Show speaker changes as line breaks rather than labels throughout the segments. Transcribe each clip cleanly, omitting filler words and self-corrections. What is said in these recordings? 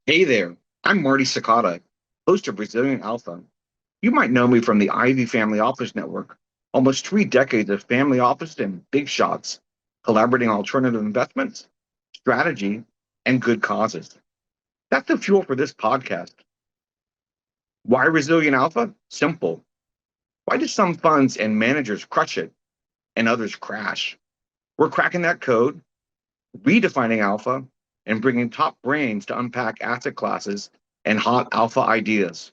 Hey there, I'm Marty Sakata, host of Brazilian Alpha. You might know me from the Ivy Family Office Network, almost 3 decades of family office and big shots, collaborating on alternative investments, strategy, and good causes. That's the fuel for this podcast. Why Resilient Alpha? Simple. Why do some funds and managers crush it and others crash? We're cracking that code, redefining alpha, and bringing top brains to unpack asset classes and hot alpha ideas.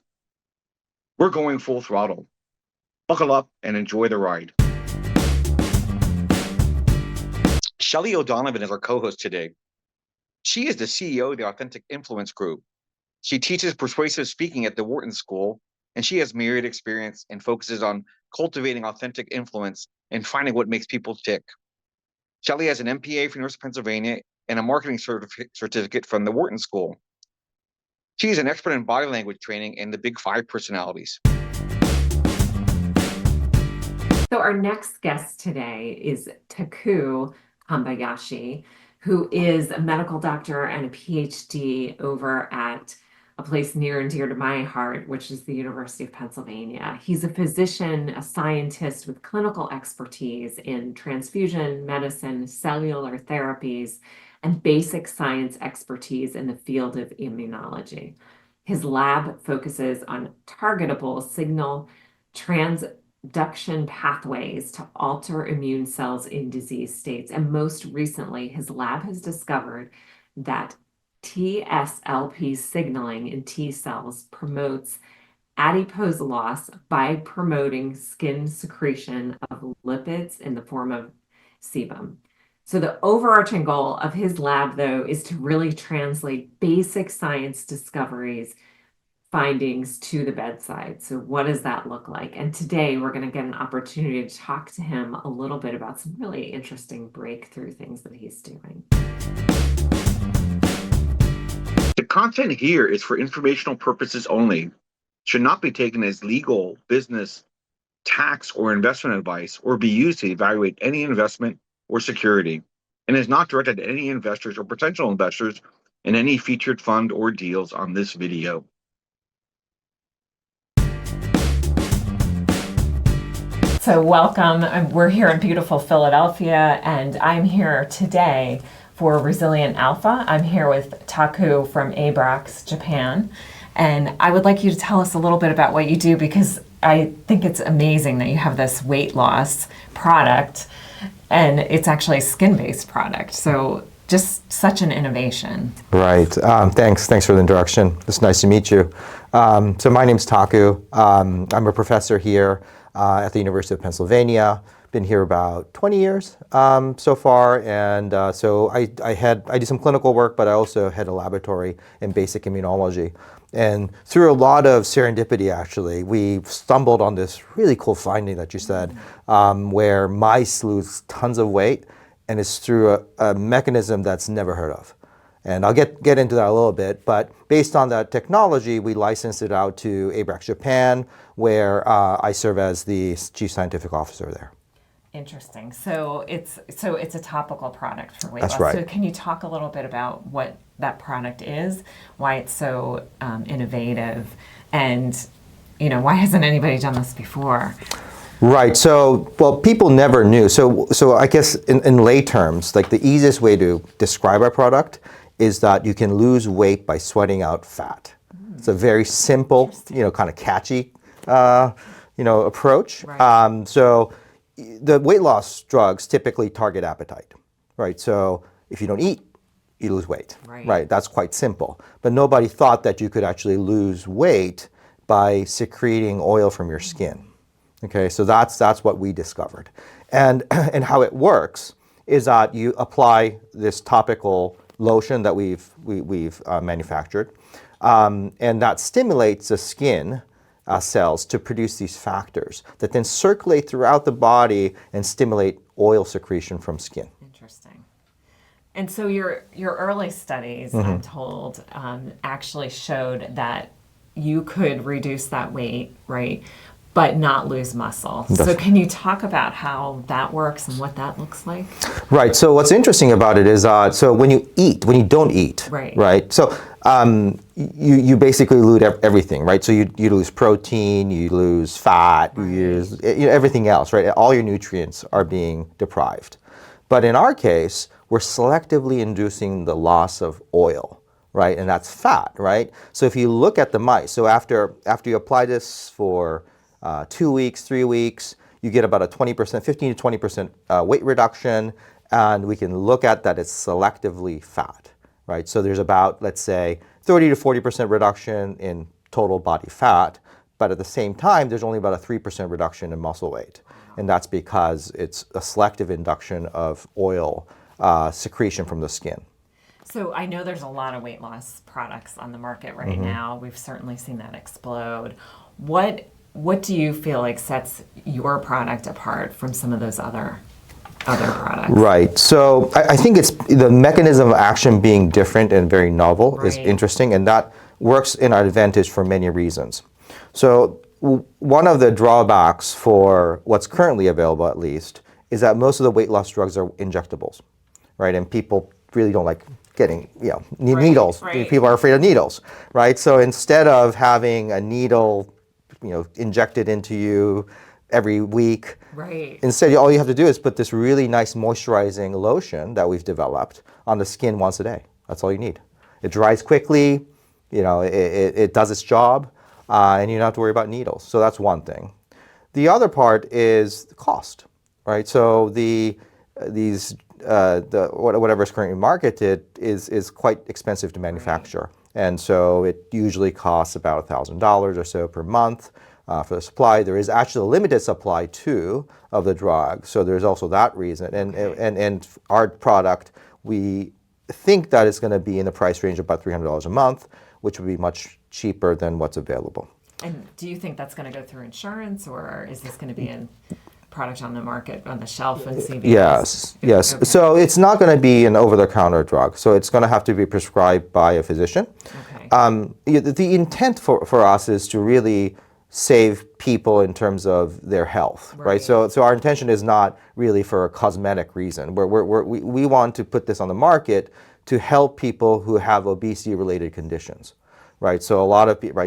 We're going full throttle. Buckle up and enjoy the ride. Shelly O'Donovan is our co host today. She is the CEO of the Authentic Influence Group. She teaches persuasive speaking at the Wharton School, and she has myriad experience and focuses on cultivating authentic influence and finding what makes people tick. Shelly has an MPA from University of Pennsylvania and a marketing certificate from the Wharton School. She is an expert in body language training and the Big Five personalities.
So our next guest today is Taku Kambayashi, who is a medical doctor and a PhD over at a place near and dear to my heart, which is the University of Pennsylvania. He's a physician, a scientist with clinical expertise in transfusion medicine, cellular therapies, and basic science expertise in the field of immunology. His lab focuses on targetable signal transduction pathways to alter immune cells in disease states. And most recently, his lab has discovered that TSLP signaling in T cells promotes adipose loss by promoting skin secretion of lipids in the form of sebum. So the overarching goal of his lab, though, is to really translate basic science discoveries findings to the bedside. So what does that look like? And today we're going to get an opportunity to talk to him a little bit about some really interesting breakthrough things that he's doing.
The content here is for informational purposes only, should not be taken as legal, business, tax, or investment advice, or be used to evaluate any investment or security, and is not directed at any investors or potential investors in any featured fund or deals on this video.
So welcome. We're here in beautiful Philadelphia, and I'm here today for Resilient Alpha. I'm here with Taku from Abrax, Japan. And I would like you to tell us a little bit about what you do, because I think it's amazing that you have this weight loss product, and it's actually a skin-based product. So just such an innovation.
Right. Thanks for the introduction. It's nice to meet you. So my name's Taku. I'm a professor here at the University of Pennsylvania. Been here about 20 years so far, and so I do some clinical work, but I also head a laboratory in basic immunology. And through a lot of serendipity, actually, we stumbled on this really cool finding that you said, where mice lose tons of weight, and it's through a mechanism that's never heard of. And I'll get into that a little bit, but based on that technology, we licensed it out to Abrax Japan, where I serve as the chief scientific officer there.
Interesting. So it's a topical product for weight
That's
loss.
right.
So can you talk a little bit about what that product is, why it's so innovative, and why hasn't anybody done this before?
Right. So, well, people never knew. So I guess in lay terms, like the easiest way to describe our product is that you can lose weight by sweating out fat. It's a very simple, kind of catchy, approach.
Right.
So the weight loss drugs typically target appetite, right? So if you don't eat, you lose weight, right? That's quite simple. But nobody thought that you could actually lose weight by secreting oil from your skin. Okay, so that's what we discovered, and how it works is that you apply this topical lotion that we've manufactured, and that stimulates the skin cells to produce these factors that then circulate throughout the body and stimulate oil secretion from skin.
Interesting. And so your early studies, I'm told, actually showed that you could reduce that weight, right, but not lose muscle. So can you talk about how that works and what that looks like?
Right. So what's interesting about it is, so when you don't eat, right? So you basically lose everything, right? So you lose protein, you lose fat, you lose everything else, right? All your nutrients are being deprived. But in our case, we're selectively inducing the loss of oil, right? And that's fat, right? So if you look at the mice, so after you apply this for 2 weeks, 3 weeks, you get about a 20%, 15 to 20% weight reduction, and we can look at that it's selectively fat, right? So there's about, let's say, 30 to 40% reduction in total body fat, but at the same time, there's only about a 3% reduction in muscle weight. And that's because it's a selective induction of oil secretion from the skin.
So I know there's a lot of weight loss products on the market right now. We've certainly seen that explode. What do you feel like sets your product apart from some of those other products?
Right. So I think it's the mechanism of action being different and very novel is interesting, and that works in our advantage for many reasons. So one of the drawbacks for what's currently available, at least, is that most of the weight loss drugs are injectables, right? And people really don't like getting, needles. People are afraid of needles, right? So instead of having a needle, injected into you every week, instead all you have to do is put this really nice moisturizing lotion that we've developed on the skin once a day. That's all you need. It dries quickly, it does its job, and you don't have to worry about needles. So that's one thing. The other part is the cost, right? So whatever is currently marketed is quite expensive to manufacture. And so it usually costs about $1,000 or so per month for the supply. There is actually a limited supply too of the drug, so there's also that reason. And our product, we think that it's going to be in the price range of about $300 a month, which would be much cheaper than what's available.
And do you think that's going to go through insurance, or is this going to be a product on the market, on the shelf in CVS?
Yes. Okay. So it's not going to be an over-the-counter drug. So it's going to have to be prescribed by a physician. Okay. The intent for us is to really save people in terms of their health, right? So our intention is not really for a cosmetic reason. We want to put this on the market to help people who have obesity-related conditions. Right, so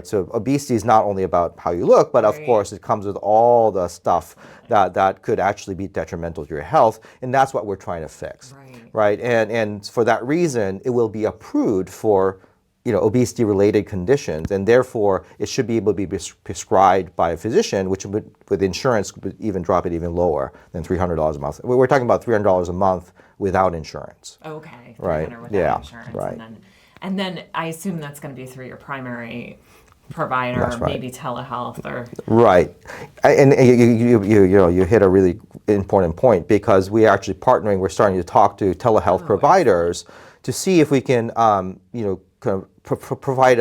so obesity is not only about how you look, but of course it comes with all the stuff that could actually be detrimental to your health, and that's what we're trying to fix. Right, and for that reason, it will be approved for obesity-related conditions, and therefore it should be able to be prescribed by a physician, which would, with insurance, would even drop it even lower than $300 a month. We're talking about $300 a month without insurance.
Okay.
Right.
Without insurance. Right. And then I assume that's going to be through your primary provider, maybe telehealth or. Right,
and you hit a really important point, because we are actually partnering. We're starting to talk to telehealth providers to see if we can, provide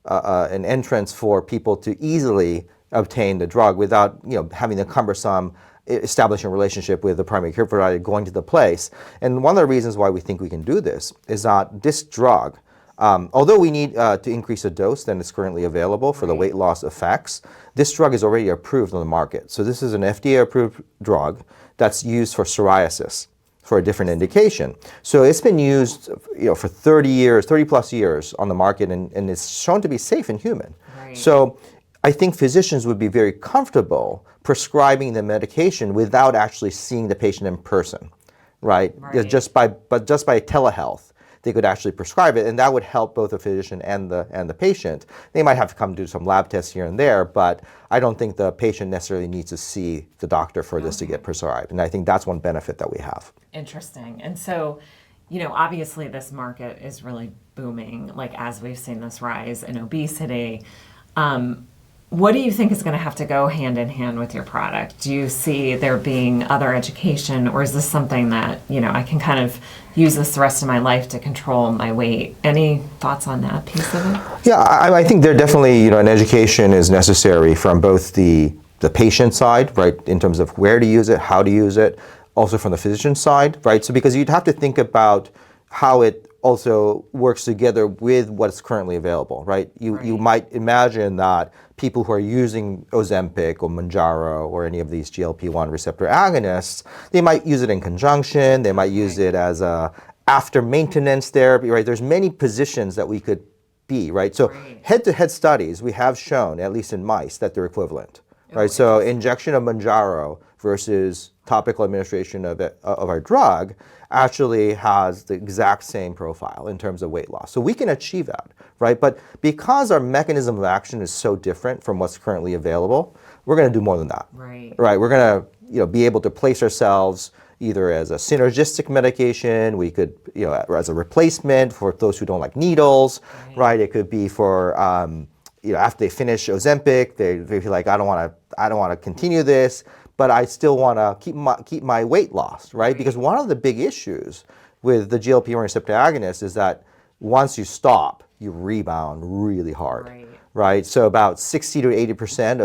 an entrance for people to easily obtain the drug without having the cumbersome establishing a relationship with the primary care provider, going to the place. And one of the reasons why we think we can do this is that this drug, although we need to increase the dose than is currently available for the weight loss effects, this drug is already approved on the market. So this is an FDA-approved drug that's used for psoriasis, for a different indication. So it's been used for 30 plus years on the market, and it's shown to be safe in human. So I think physicians would be very comfortable prescribing the medication without actually seeing the patient in person, right? Just by telehealth, they could actually prescribe it, and that would help both the physician and the patient. They might have to come do some lab tests here and there, but I don't think the patient necessarily needs to see the doctor for this to get prescribed, and I think that's one benefit that we have.
Interesting. And so, obviously this market is really booming, like as we've seen this rise in obesity. What do you think is going to have to go hand in hand with your product? Do you see there being other education, or is this something that, I can kind of use this the rest of my life to control my weight? Any thoughts on that piece of it?
Yeah, I think there definitely, an education is necessary from both the patient side, right, in terms of where to use it, how to use it, also from the physician side, right? So because you'd have to think about how it also works together with what's currently available, right? You might imagine that people who are using Ozempic or Mounjaro or any of these GLP-1 receptor agonists, they might use it in conjunction, they might use it as a after maintenance therapy, right? There's many positions that we could be, right? So head-to-head studies, we have shown, at least in mice, that they're equivalent, right? So injection of Mounjaro versus topical administration of our drug actually has the exact same profile in terms of weight loss. So we can achieve that, right? But because our mechanism of action is so different from what's currently available, we're going to do more than that, right? We're going to be able to place ourselves either as a synergistic medication, we could, as a replacement for those who don't like needles, right? It could be for, after they finish Ozempic, they feel like I don't want to continue this, but I still want to keep my weight loss, right? Because one of the big issues with the GLP-1 receptor agonist is that once you stop, you rebound really hard, right? So about 60 to 80%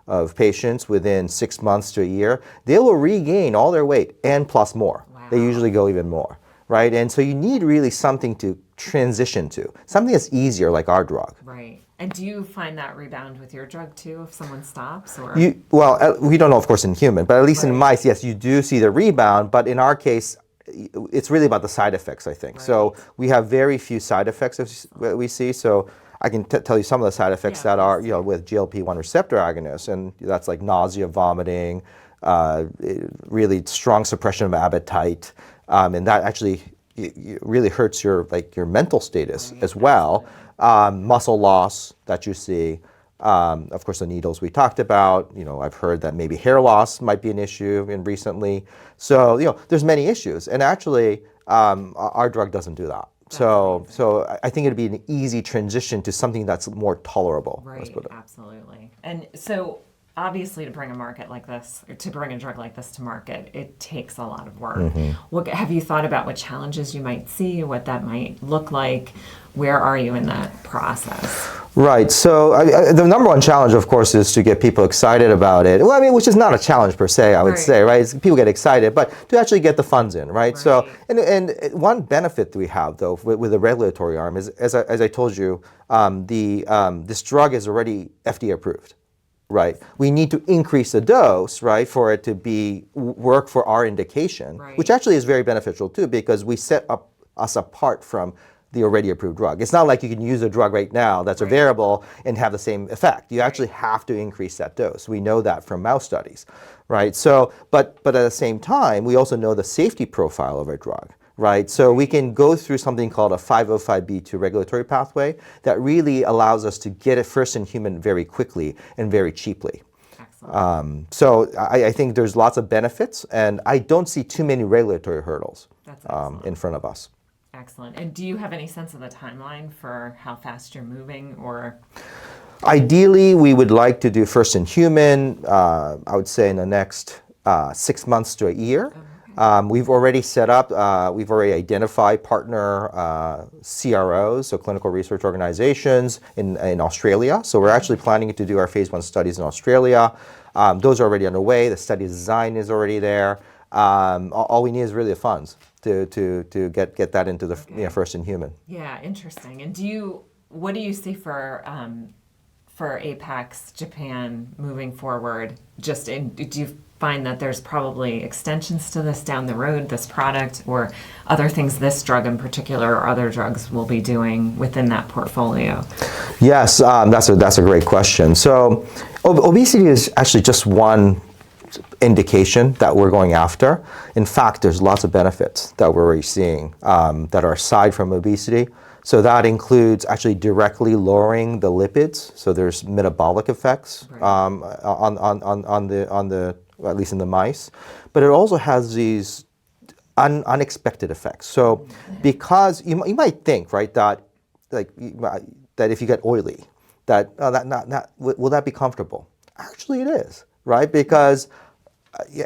of patients within 6 months to a year, they will regain all their weight and plus more. They usually go even more, right? And so you need really something to transition to, something that's easier like our drug.
Right. And do you find that rebound with your drug too if someone stops? Or?
We don't know, of course, in human, but at least in mice, yes, you do see the rebound. But in our case, it's really about the side effects, I think. So we have very few side effects that we see. So I can tell you some of the side effects that are, with GLP-1 receptor agonists, and that's like nausea, vomiting, really strong suppression of appetite, and that actually really hurts your mental status as well. Muscle loss that you see, of course, the needles we talked about. I've heard that maybe hair loss might be an issue recently. So there's many issues, and actually, our drug doesn't do that. So I think it'd be an easy transition to something that's more tolerable.
Right, absolutely. And so obviously to bring a drug like this to market, it takes a lot of work. Have you thought about what challenges you might see, what that might look like? Where are you in that process?
Right. So the number one challenge, of course, is to get people excited about it. Well, I mean, which is not a challenge per se, I would say, right? People get excited, but to actually get the funds in, right? So, and one benefit we have, though, with the regulatory arm is, as I told you, this drug is already FDA approved. Right. We need to increase the dose, right, for it to work for our indication, which actually is very beneficial too, because we set us apart from the already approved drug. It's not like you can use a drug right now that's a variable and have the same effect. You actually have to increase that dose. We know that from mouse studies, right? So, but at the same time, we also know the safety profile of our drug. Right, so we can go through something called a 505(b)(2) regulatory pathway that really allows us to get it first in human very quickly and very cheaply. Excellent. So I think there's lots of benefits, and I don't see too many regulatory hurdles in front of us.
Excellent. And do you have any sense of the timeline for how fast you're moving, or?
Ideally, we would like to do first in human, I would say in the next 6 months to a year. We've already set up, we've already identified partner CROs, so clinical research organizations in Australia. So we're actually planning to do our phase 1 studies in Australia. Those are already underway. The study design is already there. All we need is really the funds to get that into the first in human.
Yeah, interesting. And what do you see for Apex Japan moving forward? Do you find that there's probably extensions to this down the road, this product, or other things this drug in particular or other drugs will be doing within that portfolio?
Yes, that's a great question. So obesity is actually just one indication that we're going after. In fact, there's lots of benefits that we're already seeing that are aside from obesity. So that includes actually directly lowering the lipids. So there's metabolic effects on the at least in the mice, but it also has these unexpected effects. So because you might think, right, that that if you get oily, will that be comfortable? Actually, it is, right? Because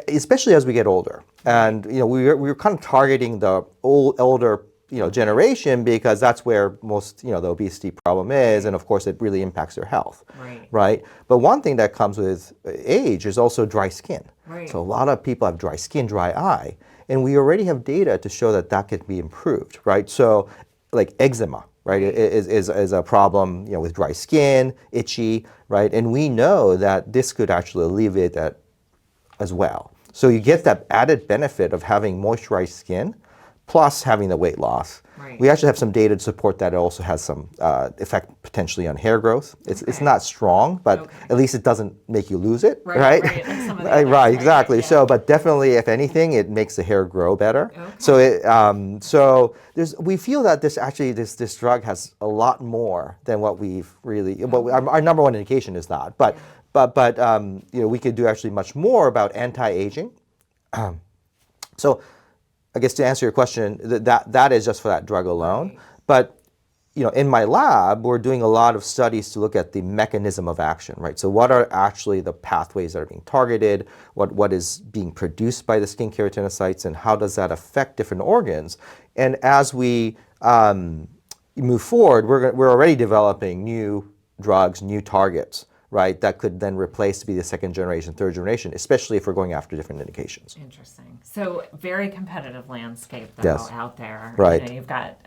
especially as we get older, and we're kind of targeting the older generation, because that's where most, the obesity problem is, and of course it really impacts their health, right? But one thing that comes with age is also dry skin. So a lot of people have dry skin, dry eye, and we already have data to show that that can be improved, right? So like eczema, right, is a problem, with dry skin, itchy, right? And we know that this could actually alleviate that as well. So you get that added benefit of having moisturized skin plus having the weight loss.
Right.
We actually have some data to support that it also has some effect potentially on hair growth. It's not strong, but at least it doesn't make you lose it, right?
Right, like some of the others,
Right, exactly.
Yeah.
So, but definitely, if anything, it makes the hair grow better.
Okay.
So we feel that this drug has a lot more than what we've really. Well, our number one indication is that, but we could do actually much more about anti-aging. So I guess to answer your question, that is just for that drug alone.
Right.
But in my lab, we're doing a lot of studies to look at the mechanism of action, right? So what are actually the pathways that are being targeted? What is being produced by the skin keratinocytes, and how does that affect different organs? And as we move forward, we're already developing new drugs, new targets, right, that could then replace to be the second generation, third generation, especially if we're going after different indications.
Interesting. So very competitive landscape though
Yes.
out there.
Right.
You've got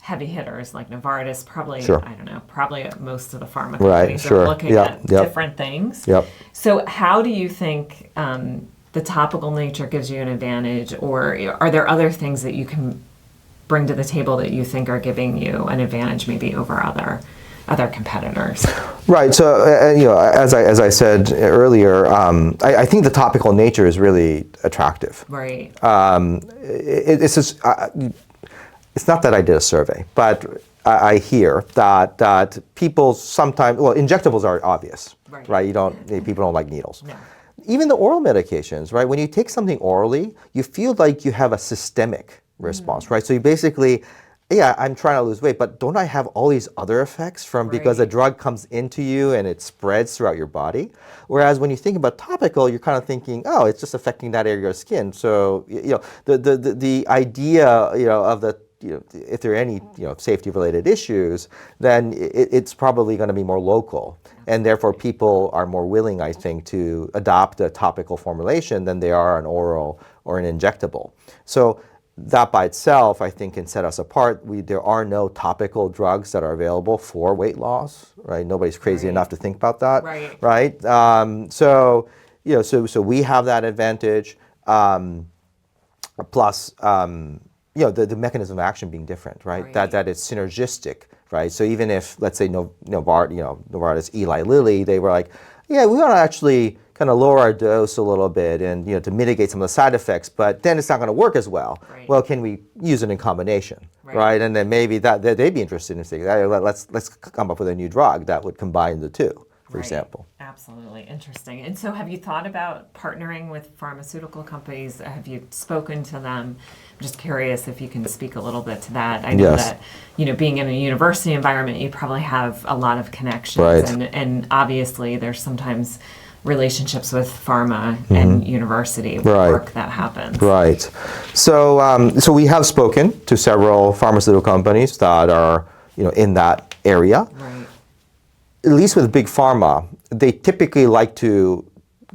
heavy hitters like Novartis, probably,
Sure.
I don't know, probably most of the pharma
Right,
companies
sure.
are looking
Yep,
at
yep.
different things.
Yep.
So how do you think the topical nature gives you an advantage, or are there other things that you can bring to the table that you think are giving you an advantage maybe over other competitors?
Right. So, as I said earlier, I think the topical nature is really attractive.
Right.
It's just, it's not that I did a survey, but I hear that people sometimes, injectables are obvious,
Right.
People don't like needles.
No.
Even the oral medications, right? When you take something orally, you feel like you have a systemic response, right? So you basically, I'm trying to lose weight, but don't I have all these other effects because the
Right.
drug comes into you and it spreads throughout your body? Whereas when you think about topical, you're kind of thinking, oh, it's just affecting that area of your skin. So the idea of the if there are any safety related issues, then it's probably going to be more local, and therefore people are more willing, I think, to adopt a topical formulation than they are an oral or an injectable. So that by itself, I think, can set us apart. There are no topical drugs that are available for weight loss, right? Nobody's crazy
Right.
enough to think about that,
Right.
right? So we have that advantage. Plus, the mechanism of action being different, right?
Right.
That it's synergistic, right? So even if, let's say, Novartis, Eli Lilly, they were like, yeah, we want to actually kind of lower our dose a little bit and to mitigate some of the side effects, but then it's not going to work as well.
Right.
Well, can we use it in combination, right? And then maybe that they'd be interested in saying, hey, let's come up with a new drug that would combine the two, for
Right.
example.
Absolutely. Interesting. And so have you thought about partnering with pharmaceutical companies? Have you spoken to them? I'm just curious if you can speak a little bit to that. I know
Yes.
that, being in a university environment, you probably have a lot of connections.
Right.
And obviously there's sometimes relationships with pharma and university
Right.
work that happens.
Right. So we have spoken to several pharmaceutical companies that are in that area.
Right.
At least with big pharma, they typically like to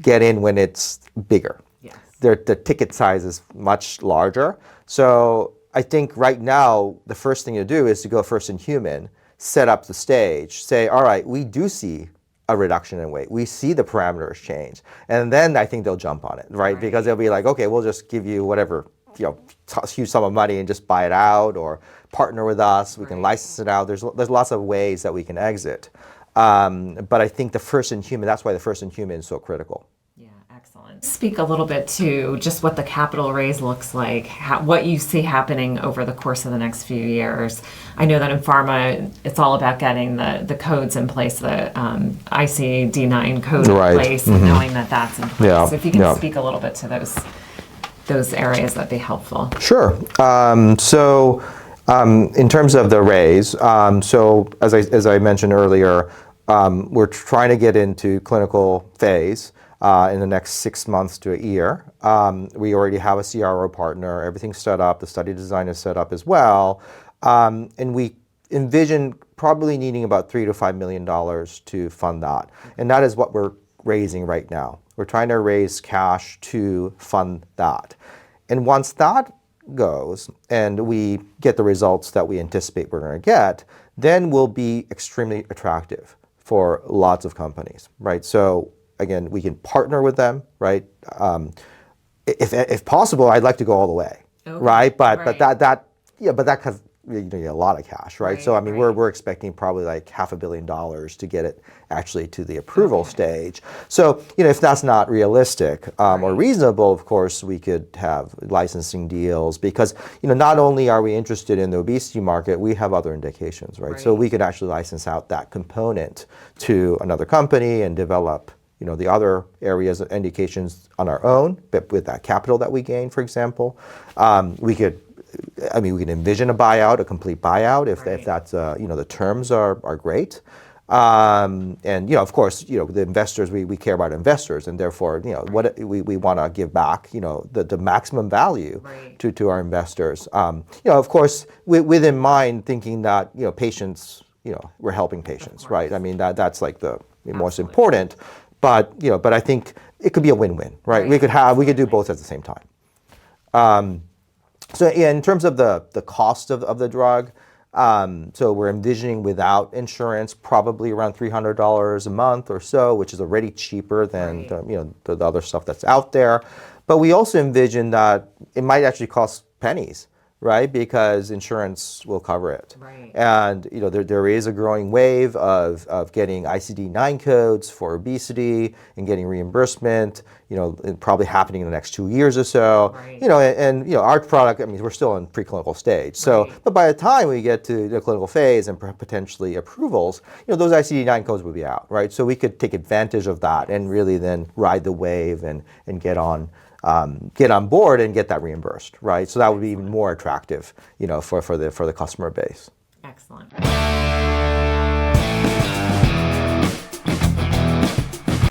get in when it's bigger.
Yes.
The ticket size is much larger. So I think right now, the first thing to do is to go first in human, set up the stage, say, all right, we do see a reduction in weight. We see the parameters change. And then I think they'll jump on it, right? Because they'll be like, okay, we'll just give you whatever, huge sum of money and just buy it out, or partner with us. We can license it out. There's lots of ways that we can exit. But I think the first in human, that's why the first in human is so critical.
Yeah, excellent. Speak a little bit to just what the capital raise looks like, what you see happening over the course of the next few years. I know that in pharma, it's all about getting the codes in place, the ICD-9 code in place, and knowing that that's in place.
Yeah,
So if you can
yeah.
speak a little bit to those areas, that'd be helpful.
Sure. In terms of the raise, so as I mentioned earlier, we're trying to get into clinical phase in the next 6 months to a year. We already have a CRO partner. Everything's set up. The study design is set up as well. And we envision probably needing about $3 to $5 million to fund that. And that is what we're raising right now. We're trying to raise cash to fund that. And once that goes and we get the results that we anticipate we're going to get, then we'll be extremely attractive for lots of companies, right? So again, we can partner with them, right? If possible, I'd like to go all the way, right? But that has you get a lot of cash, right? So I mean, we're expecting probably like $500 million to get it actually to the approval stage. So if that's not realistic or reasonable, of course we could have licensing deals because not only are we interested in the obesity market, we have other indications, right? So we could actually license out that component to another company and develop the other areas of indications on our own, but with that capital that we gain, for example. We could envision a buyout, a complete buyout, if that's the terms are great. And of course, the investors, we care about investors, and therefore, what we want to give back, the maximum value to our investors. Of course, with in mind thinking that patients, we're helping patients, right? I mean that's like the most important. But I think it could be a win-win, right? We could do both at the same time. So in terms of the cost of the drug, so we're envisioning without insurance probably around $300 a month or so, which is already cheaper than the other stuff that's out there. But we also envision that it might actually cost pennies, right? Because insurance will cover it. And there is a growing wave of getting ICD-9 codes for obesity and getting reimbursement, probably happening in the next 2 years or so. And our product, I mean, we're still in preclinical stage. So, but by the time we get to the clinical phase and potentially approvals, those ICD-9 codes will be out, right? So we could take advantage of that and really then ride the wave and get on board and get that reimbursed, right? So that would be even more attractive, for the customer base.
Excellent.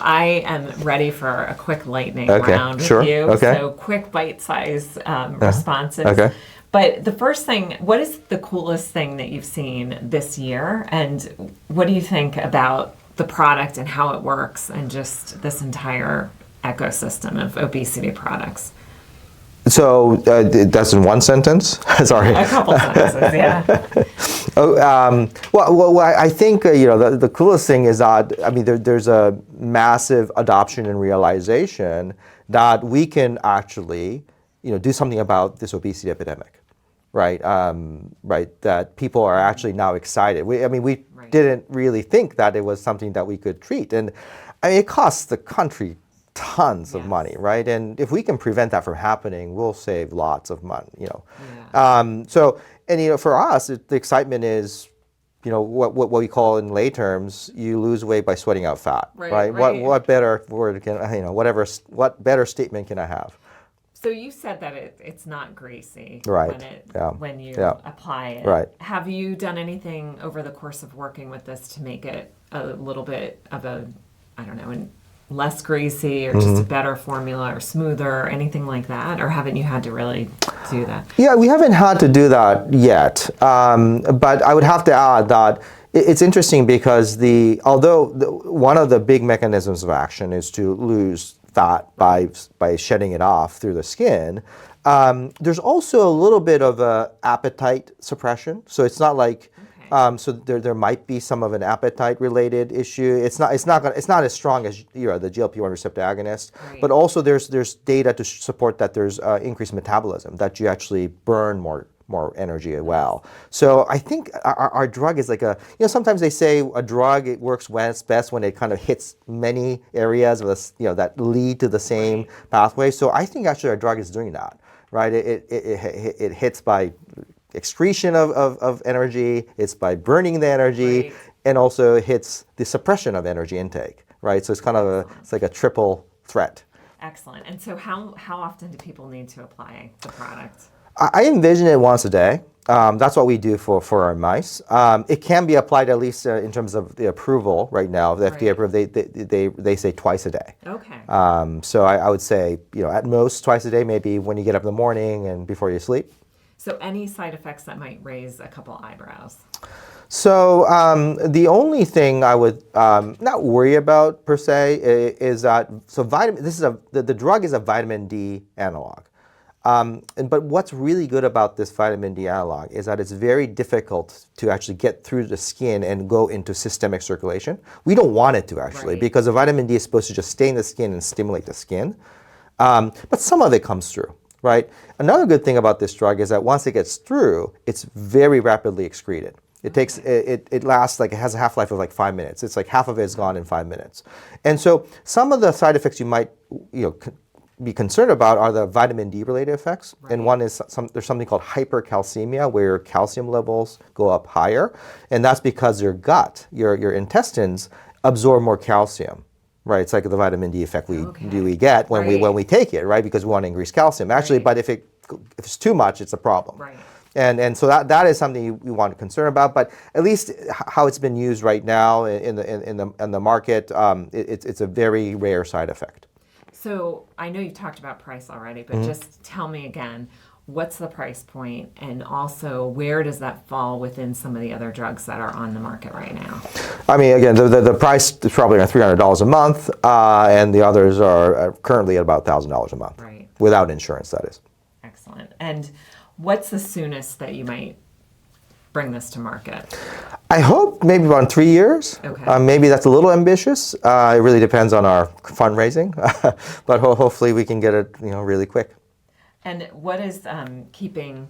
I am ready for a quick lightning round with you. So quick bite-sized responses. But the first thing, what is the coolest thing that you've seen this year? And what do you think about the product and how it works and just this entire ecosystem of obesity products?
So that's in one sentence? Sorry.
A couple sentences, yeah.
Well, I think the coolest thing is that there's a massive adoption and realization that we can actually do something about this obesity epidemic, right? That people are actually now excited. We didn't really think that it was something that we could treat, and it costs the country tons of money, right? And if we can prevent that from happening, we'll save lots of money, for us, the excitement is, what we call in lay terms, you lose weight by sweating out fat, right? What better word can, what better statement can I have?
So you said that it's not greasy when you apply it. Have you done anything over the course of working with this to make it a little bit of a, less greasy or just a better formula or smoother or anything like that? Or haven't you had to really do that?
Yeah, we haven't had to do that yet. But I would have to add that it's interesting because one of the big mechanisms of action is to lose fat by shedding it off through the skin. There's also a little bit of a appetite suppression. So it's not like so there might be some of an appetite related issue. It's not as strong as the GLP-1 receptor agonist, but also there's data to support that there's increased metabolism, that you actually burn more energy as well. So I think our drug is like sometimes they say a drug, it works best when it kind of hits many areas of that lead to the same pathway. So I think actually our drug is doing that, right? It hits by excretion of energy, it's by burning the energy, and also hits the suppression of energy intake, right? So it's kind of it's like a triple threat.
Excellent. And so how often do people need to apply the product?
I envision it once a day. That's what we do for our mice. It can be applied at least in terms of the approval right now. The FDA approved, they say twice a day.
Okay.
So I would say at most twice a day, maybe when you get up in the morning and before you sleep.
So any side effects that might raise a couple eyebrows?
So the only thing I would not worry about per se is that the drug is a vitamin D analog. But what's really good about this vitamin D analog is that it's very difficult to actually get through the skin and go into systemic circulation. We don't want it to actually,
Right.
because the vitamin D is supposed to just stay in the skin and stimulate the skin. But some of it comes through, right? Another good thing about this drug is that once it gets through, it's very rapidly excreted. It takes it lasts like, it has a half-life of like 5 minutes. It's like half of it is gone in 5 minutes. And so some of the side effects you might be concerned about are the vitamin D related effects.
Right.
And one is there's something called hypercalcemia, where your calcium levels go up higher. And that's because your gut, your intestines absorb more calcium. Right, it's like the vitamin D effect we get when we take it, right? Because we want to increase calcium. Actually,
Right.
but if it's too much, it's a problem.
Right.
And so that is something you want to concern about. But at least how it's been used right now in the market, it's a very rare side effect.
So I know you've talked about price already, but just tell me again, what's the price point, and also where does that fall within some of the other drugs that are on the market right now?
I mean, again, the price is probably around $300 a month, and the others are currently at about $1,000 a month,
Right.
without insurance, that is.
Excellent. And what's the soonest that you might bring this to market?
I hope maybe about 3 years.
Okay.
Maybe that's a little ambitious. It really depends on our fundraising, but hopefully we can get it, really quick.
And what is keeping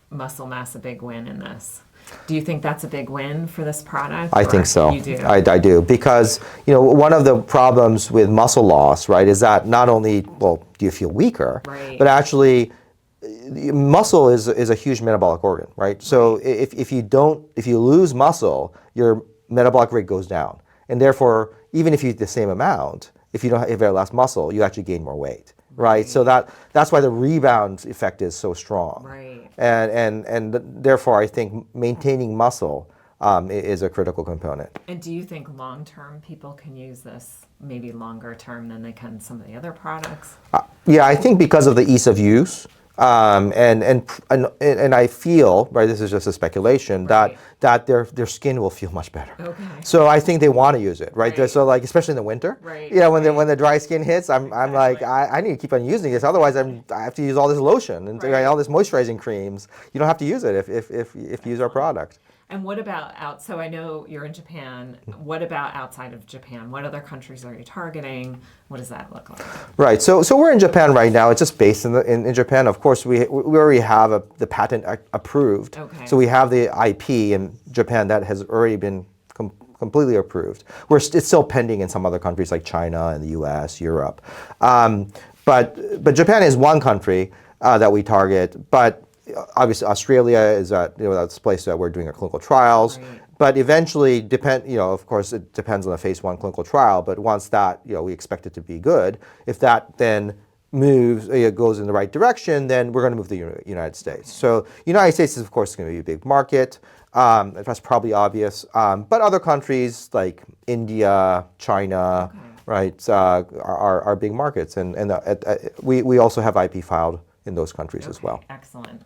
muscle mass a big win in this? Do you think that's a big win for this product?
I think so.
You do?
I do, because one of the problems with muscle loss, right, is that not only, well, do you feel weaker,
Right.
but actually muscle is a huge metabolic organ, right? So if you lose muscle, your metabolic rate goes down, and therefore even if you eat the same amount, if you have less muscle, you actually gain more weight, right? So that's why the rebound effect is so strong,
Right.
and therefore I think maintaining muscle is a critical component.
And do you think long-term people can use this maybe longer term than they can some of the other products?
Yeah, I think because of the ease of use. And I feel, right, this is just a speculation,
Right.
that their skin will feel much better.
Okay.
So I think they want to use it, right?
Right.
So like, especially in the winter,
Right,
when the dry skin hits, I'm like,
Exactly.
I need to keep on using this, otherwise I have to use all this lotion and
Right.
all this moisturizing creams. You don't have to use it if you use our product.
And what about so I know you're in Japan. What about outside of Japan? What other countries are you targeting? What does that look like?
Right. So we're in Japan right now. It's just based in Japan. Of course, we already have the patent approved.
Okay.
So we have the IP in Japan that has already been completely approved. It's still pending in some other countries like China and the U.S., Europe. But Japan is one country that we target. But obviously, Australia is that's a place that we're doing our clinical trials.
Right.
But eventually, of course, it depends on the phase 1 clinical trial. But once that, we expect it to be good. If that then moves, goes in the right direction, then we're going to move to the United States. So United States is, of course, going to be a big market. That's probably obvious. But other countries like India, China, right, are big markets. And we also have IP filed in those countries as well.
Excellent.